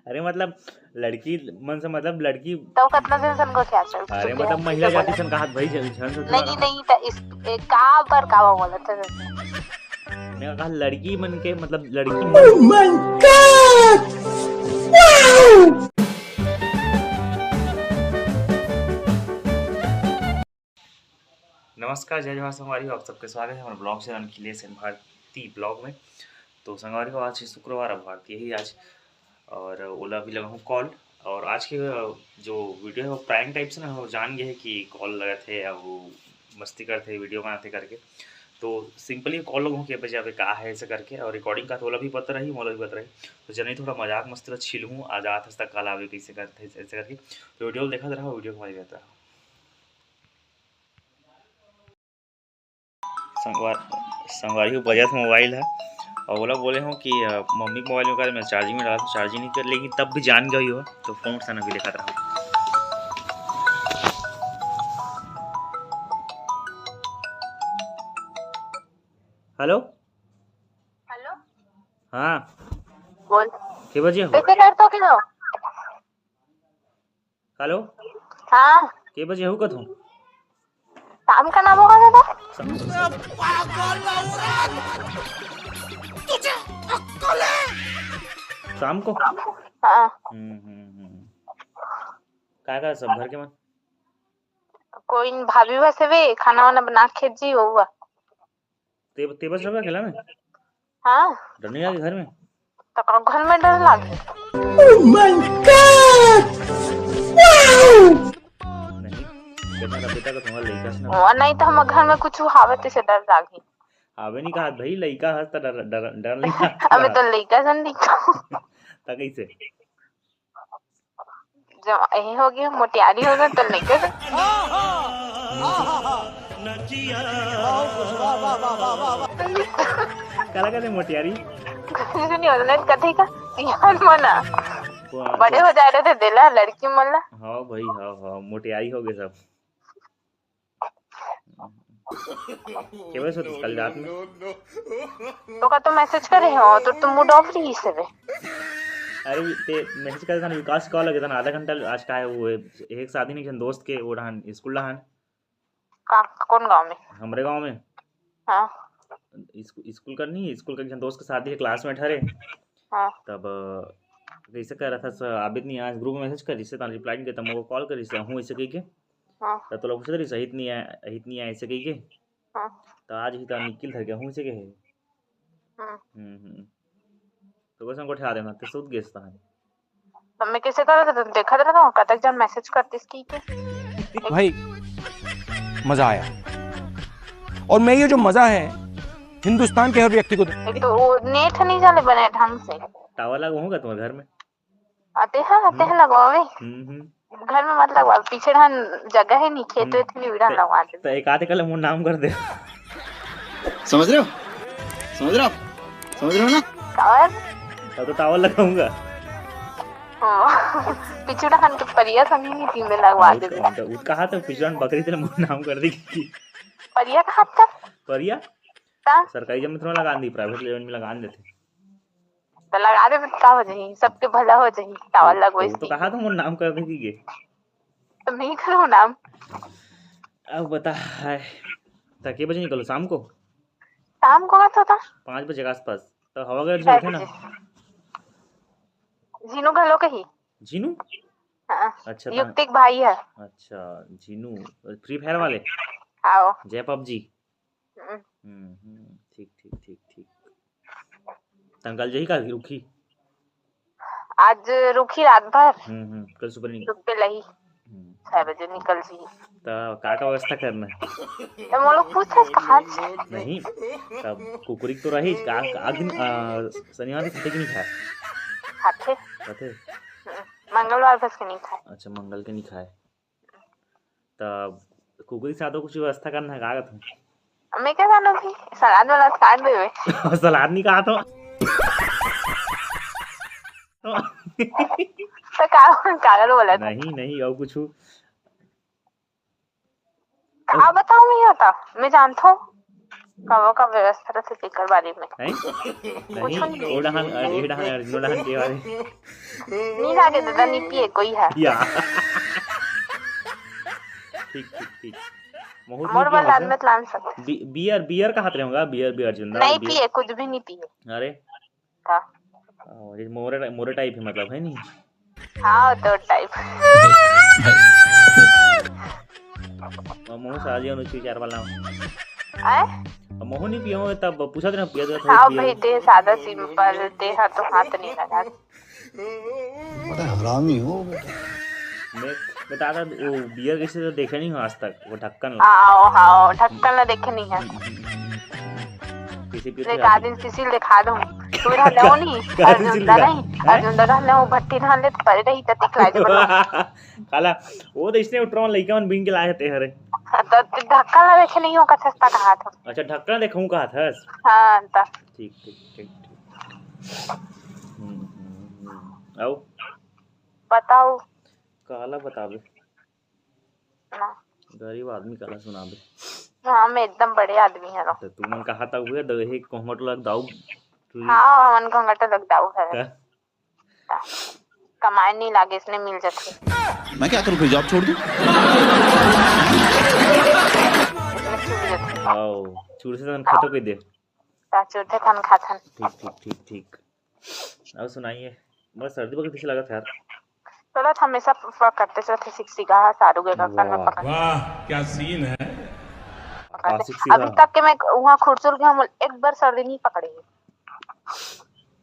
अरे मतलब लड़की मन से मतलब लड़की तो कितना दिन सन को क्या चल अरे मतलब महिला जाति सन कहा भाई छन से तू नहीं नहीं तो इस का पर का बोला था मैंने कहा लड़की मन के मतलब लड़की Oh my God! Wow! नमस्कार जय जवाहर संगवारी आप सबके स्वागत है हमारे blog channel Akhilesh Bharati blog में। तो संगवारी को आज शुक्रवार है भारतीय ही आज और ओला भी लगा हूँ कॉल। और आज के जो वीडियो है वो प्रैंक टाइप से ना वो जान गए है कि कॉल लगे थे या वो मस्ती करते वीडियो बनाते करके। तो सिंपली कॉल लोगों के बजे अब कहा है ऐसे करके और रिकॉर्डिंग का तो ओला भी पता रही मोला भी पता रही। तो जन थोड़ा मजाक मस्ती छिल हूँ आज आता तक कल आवे कैसे करते ऐसे करके। तो वीडियो देखा रहा वीडियो को मजा आता संगवारी को बजाज मोबाइल है और बोला बोले हूँ कि मम्मी के मोबाइल में कर मैं चार्जिंग में डाला था चार्जिंग नहीं कर लेकिन तब भी जान गई हो तो फोन से भी लिखा रहा। हेलो हेलो हाँ बोल के बजे हो कैसे करतो कि हो हेलो हाँ के बजे हो कथों शाम का नाम होगा दादा शाम को हाँ क्या कर सब घर के मन कोई भाभी वैसे भी खाना वाना बना के जी हुआ तेबस रहा खेला में हाँ डर नहीं लगे घर में तो घर में डर लगे Oh my God! Wow! नहीं बेटा बेटा का तुम्हारा लड़का से ना और नहीं तो हम घर में कुछ हावत से डर लागी आवे नहीं कहा भाई लड़का हंस तो डर डर डर नहीं था अबे तो लड़का सन दिखा ता कैसे जब यही हो गया मोटियारी हो गया तो लड़का काला कहते मोटियारी नहीं होता कथे का यार मना बड़े हो जा रहे थे दिला लड़की मल्ला हाँ भाई हाँ मोटियारी हो गए सब क्या बस होती कल रात में तो का तो मैसेज करे हो तो तुम मूड ऑफ रही से अरे ते मैसेज कर था विकास कॉल लगे था आधा घंटा आज का है वो एक शादी नहीं जन दोस्त के वो रहन स्कूल रहन का कौन गांव में हमारे गांव में हाँ स्कूल करनी स्कूल का जन दोस्त के साथ ही क्लासमेट हरे हाँ तब कैसे कर रहा था आबिद नहीं आज ग्रुप में मैसेज कर रिश्ते रिप्लाई नहीं देता मैं कॉल कर रिश्ते हूँ ऐसे कही के हाँ तो लोग पूछते रही सहित नहीं आए ऐसे कही के हाँ तो आज ही तो निकल थर गया हूँ ऐसे के है तो बस हमको ठा देना तो सूद गेस्ता है तो मैं कैसे कर रहा था देखा था ना कतक जन मैसेज करतीस की के भाई मजा आया और मैं ये जो मजा है हिंदुस्तान के हर व्यक्ति को एक तो वो नेट नहीं चले बने ढंग से टावर लगा होगा तुम्हारे घर में आते हैं लगवावे घर में मत लगवा पीछे ढन जगह है नहीं खेत इतनी विड़ा लगवा दे तो एक आते कल मुंह नाम कर दे समझ रहे हो ना और तो टावर लगाऊंगा पीछे ढन के परिया संगी नहीं टीम में लगवा दे तो कहा तो पिछड़न बकरी तेरे मुंह नाम कर दी परिया का हाथ था परिया ता सरकारी जब में थोड़ा लगा दी प्राइवेट लेवल में लगा देते तो लगा दे का हो जाही सबके भला हो जाही टावर लगवाई तो कहा तो मुंह नाम कर दी के तो नहीं करो नाम अब बता है तो के बजे निकलो शाम को शाम को का था 5 बजे के आसपास तो हवा गर्ज उठे ना जीनू घलो कही जीनू हाँ अच्छा युक्तिक भाई है अच्छा जीनू फ्री फायर वाले आओ जय पबजी ठीक तंगल जही का रुखी आज रुकी रात भर कल सुबह नहीं रुक पे लही 6 बजे निकल जी तो का व्यवस्था करना है तो वो लोग पूछे कहाँ नहीं तब कुकुरी तो रही का आज दिन शनिवार खाते की नहीं खाए खाते मंगलवार बस के नहीं खाए अच्छा मंगल के नहीं खाए तब कुकुरी सादो कुछ व्यवस्था करना है कागत हूँ मैं क्या जानो भी सलाद वाला काट दे सलाद नहीं कहा तो तो कागज बोला नहीं और कुछ कहा बताऊं मैं होता मैं जानता हूँ कबो का व्यवस्था रखे केकर बारे में हैं नहीं ओडहन एडहन अर्जुनडहन के बारे नहीं लागे दादा नहीं पिए कोई है या ठीक ठीक ठीक बहुत मोर नहीं वाला पिया आदमी लान सकते बियर बियर कहाँ होगा बियर भी अर्जुन नहीं पिए कुछ भी नहीं पिए अरे था ये मोरे मोरे टाइप है मतलब है नहीं हाँ तो टाइप मोह साजी अनुची चार वाला आए मोह नहीं पियो तब पूछा था ना पिया तो हाँ भाई दे सादा सिंपल दे तो हाथ नहीं लगा बड़ा हरामी हो बेटा। मैं बता था वो बियर कैसे तो देखा नहीं हूँ आज तक वो ढक्कन हाँ हाँ ढक्कन ला देखे नहीं है किसी एक आदमी सिसिल दिखा दूँ तू रहले हो नहीं अर्जुन दा नहीं अर्जुन दा रहले हो भट्टी रहले तो परे रही तक लाइट बना काला वो तो इसने उठरवन लइका मन बिंग के लाए थे हरे तो ढक्कन ला देखे नहीं हो का सस्ता कहा था अच्छा ढक्कन देखूं कहा था हाँ ता ठीक ठीक ठीक ठीक आओ बताओ काला बतावे ना गरीब आदमी काला सुनावे हाँ मैं एकदम बड़े आदमी है तो तू मन कहा था हुए दहे कोहमट लग दाऊ हाँ मन घंटा तो लगता है का कमाई नहीं लागे इसने मिल जाते मैं क्या करूँ फिर जॉब छोड़ दूँ? आओ चूड़ से तन खतो कोई दे चूड़ते खान खाथन ठीक ठीक ठीक ठीक अब सुनाइए बस सर्दी बगल किसी लगा था यार चलो हमेशा करते चलते सिक्सिगा सारू के ढक्कन में पकड़ वाह क्या सीन है अभी तक के मैं वहाँ खुरचुल के हम एक बार सर्दी नहीं पकड़ी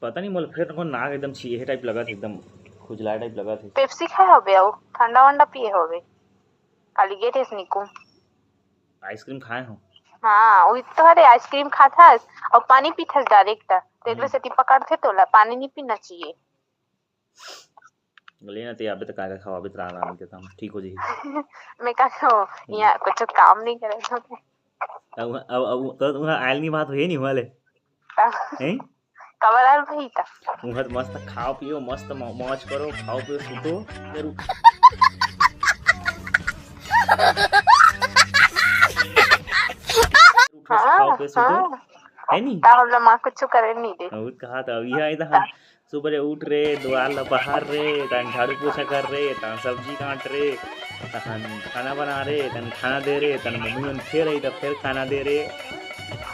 पता नहीं मोल फिर को नाक एकदम छीहे टाइप लगा था एकदम खुजला टाइप लगा था पेप्सी खाए होबे आओ ठंडा वंडा पिए होबे खाली गेट है निकू आइसक्रीम खाए हो हाँ वही तो अरे आइसक्रीम खाता और पानी पीता डायरेक्ट तेरे से पकड़ते तो ला पानी नहीं पीना चाहिए लेना ते अबे तक आगे खावा अबे त्राण आने के हम ठीक हो जाएगी मैं कहा यहाँ कुछ काम नहीं करे तो अब तो वहां आयल नहीं बात है नहीं वाले हैं कवलाल भाई था वहां मस्त खाओ पियो मस्त मौज करो खाओ पियो सुतो फिर खाओ पियो सुतो है नहीं ताहला मां कुछ करे नहीं दे और कहा था अभी आई था सुबह उठ रे द्वार बाहर रे तन झाड़ू पोछा कर रे तन सब्जी काट रे तन खाना बना रे तन खाना दे रे तन मम्मी मन फिर आई तो फिर खाना दे रे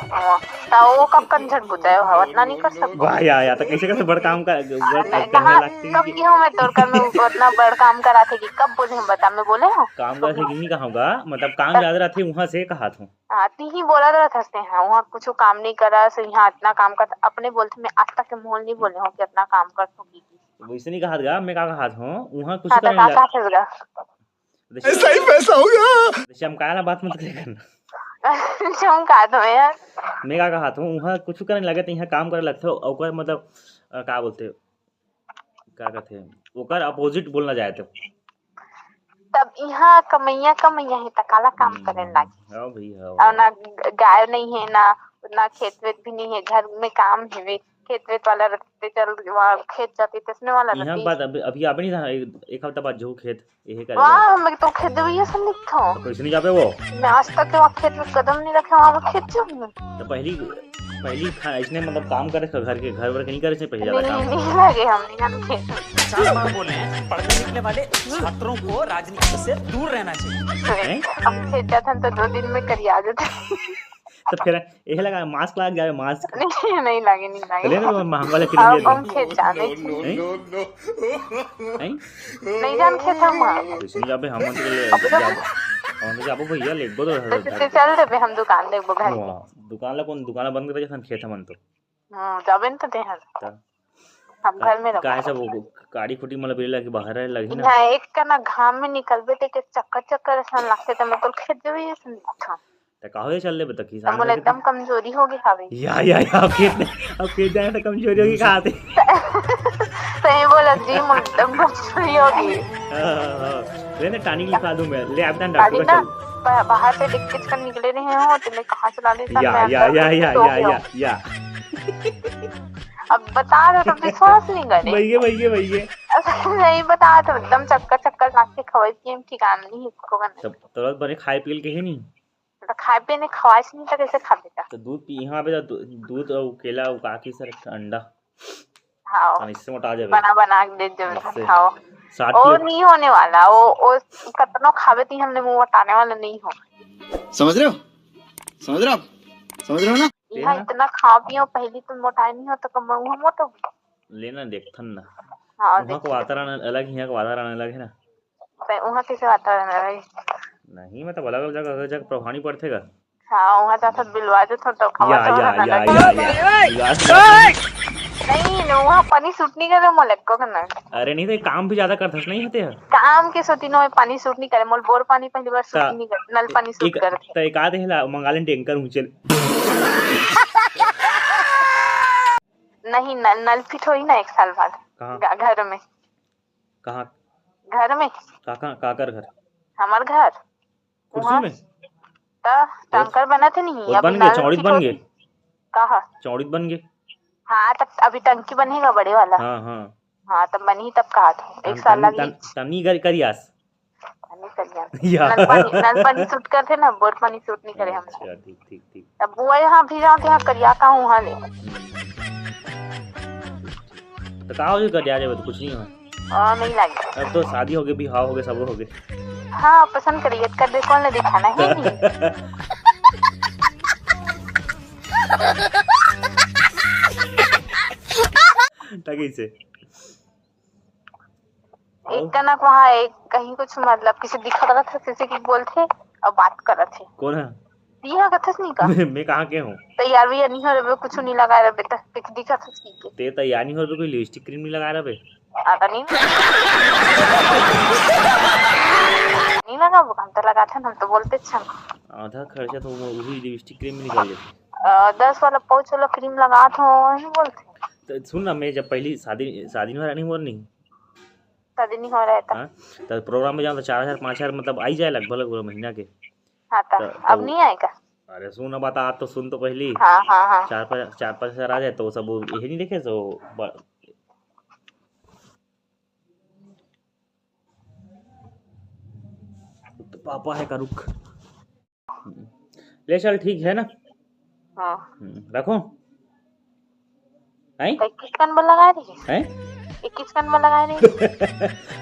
वो कब कंजर बुझायो हवत ना नहीं कर सकता वाह या तो कैसे बड़ काम का करने लगती कब की हूं मैं तोर कर में उतना बड़ काम करा थे कि कब बोले बता मैं बोले हूं काम का थे कि नहीं कहूंगा मतलब काम ज्यादा रहते वहां से कहा था आती ही बोला रहा था हैं वहां कुछ काम नहीं करा सो यहां इतना काम कर अपने बोलते मैं आज तक के मोल नहीं बोले हूं कि इतना काम कर सकूंगी वैसे नहीं कहा मैं क्या कहा था वहां कुछ करने लगा ऐसा ही पैसा होगा। जैसे हम काला बात मत करना हम कहा तो यार मैं क्या कहा था वहां कुछ करने लगे तो यहाँ काम करे लगते ओकर मतलब क्या बोलते क्या कहते ओकर अपोजिट बोलना जाए तो तब यहाँ कमैया है त काला काम करे लागे हां भाई हां और ना गाय नहीं है ना उतना खेत वेत भी नहीं है घर में काम है वे खेत वेत वाला रहते चल वहाँ खेत जाते तसने वाला यहाँ बात अभी आप नहीं था एक हफ्ता बाद जो खेत यही करे वाह मैं तो खेत भी सब लिखता हूँ तो कैसे नहीं जाबे वो मैं आज तक वहाँ खेत में कदम नहीं रखे वहाँ खेत जाऊँ तो पहली इसने मतलब काम करे घर वर के नहीं करे से पहले ज्यादा काम नहीं लगे हम नहीं जान खेत चार बार बोले हैं पढ़ने लिखने वाले छात्रों को राजनीति से दूर रहना चाहिए हम खेत जाते तो 2 दिन में करी आ जाते तो फिर यही लगा मास्क लगा जाए मास्क नहीं लगे चले ना महंगा लेके लिए हम खेत जाने नहीं जान खेत हम इसने जाबे हम के लिए हम जाबो भैया ले दो तो चल दे हम दुकान देखबो घर दुकान ला कौन दुकान बंद करे हम खेत मन तो जाबे तो दे हम घर में काहे सब गाड़ी खुटी मतलब बिरला के बाहर लगी ना ना एक का ना घाम में निकलबे ते चक्कर सन लगते त मैं तो खेत जेबे सन था त काहे चल ले बता किसान हमले एकदम कमजोरी हो गई हवे या अब खेत जाए तो कमजोरी होगी कहां थे सही बोला जी मुझ एकदम कमजोरी हो गई लेने टानी लिखा दूं मैं ले अब डॉक्टर का चल बाहर से दिक्कत कर निकले रहे हो तुम्हें कहां चला ले या अब बता रहे तो विश्वास नहीं करे भैया नहीं बता तो एकदम चक्कर लाग के खवाई पिए ठिकाना नहीं इसको करने तब तुरंत बने खाए पील के है नहीं खाए पे नहीं ख्वाहिश नहीं था कैसे खा बेटा। तो दूध पी यहाँ पे दूध और केला उका के सर अंडा हाँ हम इससे मोटा जाए बना बना के दे दे इससे खाओ 60 वो किलो नहीं होने वाला वो कतनो खावे थी हमने मुंह हटाने वाला नहीं हो। समझ रहे हो समझ रहे हो आप समझ रहे हो ना यहाँ इतना खा पियो पहली तुम मोटाई नहीं हो तो कम मुंह मोटो। लेना देखथन ना हाँ वहाँ का वातावरण अलग है, यहाँ का वातावरण अलग है ना। वहाँ कैसे वातावरण है भाई। नहीं मतलब अलग अलग जगह प्रभावी पड़ते का। हाँ वहाँ जाकर बिलवा जो तो या खावा तो या ना या नहीं न वहाँ पानी सूट नहीं करे मोलक को करना। अरे नहीं तो काम भी ज्यादा करथस नहीं होते हैं काम के सोती में पानी सूट नहीं करे मोल बोर पानी पहली बार सूट नहीं करे नल पानी सूट एक करते। तो एक आधे हिला मंगालन टैंकर ऊंचे नहीं नल फिट हुई ना 1 साल बाद कहाँ घर में कहाँ घर में काकर घर हमार घर कुर्सी में टंकर बना थे नहीं और बन गए चौड़ीत बन गए कहा चौड़ीत बन गए। हाँ तब अभी टंकी बनेगा बड़े वाला। हाँ हाँ हाँ तब बनी तब कहा था 1 साल लगी तनी करियास या नल पानी सूट करते ना बोर पानी सूट नहीं करे हमने। ठीक ठीक ठीक अब वो यहाँ भी जाओ यहाँ करिया का हूँ वहाँ ले तो कहा हो करिया जाए तो कुछ नहीं हुआ नहीं लगे अब तो शादी हो गई बिहाव हो गए सब हो गए। हाँ पसंद करिए कर दे कौन ले दिखाना है नहीं। से एक का ना वहाँ एक कहीं कुछ मतलब किसी दिखा रहा था किसी की बोलते और बात कर रहे थे कौन है दिया कथस नहीं का मैं कहाँ के हूँ तैयार भी नहीं हो रहे कुछ नहीं लगा रहे बेटा दिखा था की ते तैयार नहीं हो रहा कोई लिपस्टिक क्रीम नहीं लगा रहा बे आता नहीं नहीं लगा वो हम तो लगाते हम तो बोलते अच्छा आधा खर्चा तो वही लिपस्टिक क्रीम में निकल जाती 10 वाला 5 वाला क्रीम लगा तो वही बोलते। तो सुन ना मैं जब पहली शादी नहीं हो रहा नहीं बोल नहीं शादी नहीं हो रहा था तो प्रोग्राम में जाऊँ तो 4000 5000 मतलब आई जाए लगभग महीना के। हाँ तो अब नहीं आएगा। अरे सुन बता आप तो सुन तो पहली हाँ हाँ हाँ 4-5 हजार आ जाए तो सब यही नहीं देखे तो पापा है का रुख ले चल ठीक है ना। हाँ रखो हैं 21 कन में लगा रही हैं 21 कन में लगा रही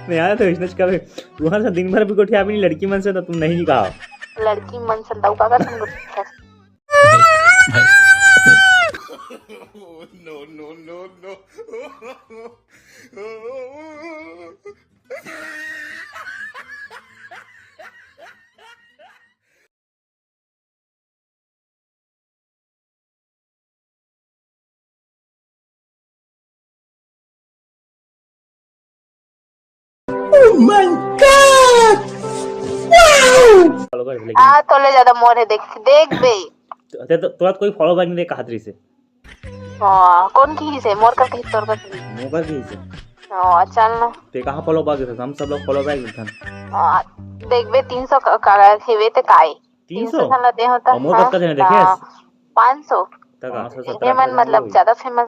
मैं आया तो इसने कभी वहां से दिन भर भी कोठिया अपनी लड़की मन से तो तुम नहीं कहा लड़की मन से लौका का तुम no no no no Oh my God! Wow! Follow कर लेकिन आ तोले ज्यादा मोर है देख बे तो तुरंत कोई फॉलो बैक नहीं दे खातरी से हां कौन की से मोर का की तोर का की मोगा की से हां चल ना ते कहां फॉलो बैक थे हम सब लोग फॉलो बैक थे देख बे 300 का हेवे ते काय 300 साला दे होता और मोर कब का देखे 500 तक 817 ये मन मतलब ज्यादा फेमस